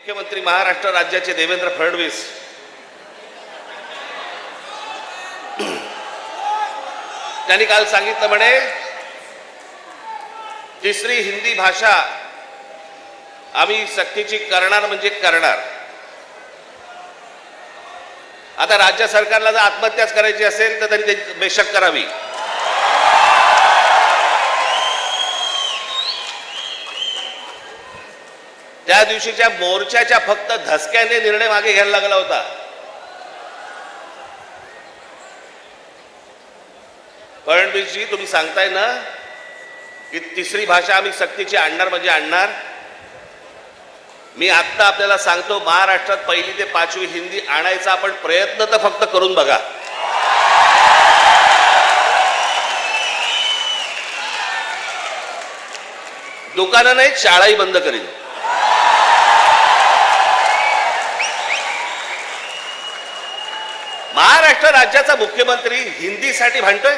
मुख्यमंत्री महाराष्ट्र राज्याचे देवेंद्र फडणवीस त्यांनी काल सांगितलं म्हणे तिसरी हिंदी भाषा आम्ही सक्तीची करणार म्हणजे करणार। आता राज्य सरकारला जर आत्महत्याच करायची असेल तर त्यांनी बेशक करावी। त्या दिवशीच्या मोर्चाच्या फक्त धसक्याने निर्णय मागे घ्यायला लागला होता। फडणवीसजी तुम्ही सांगताय ना की तिसरी भाषा आम्ही सक्तीची आणणार म्हणजे आणणार। मी आता आपल्याला सांगतो महाराष्ट्रात पहिली ते पाचवी हिंदी आणायचा आपण प्रयत्न तर फक्त करून बघा। दुकानं नाही शाळाही बंद करीन। महाराष्ट्र राज्याचा मुख्यमंत्री हिंदीसाठी भांडतोय।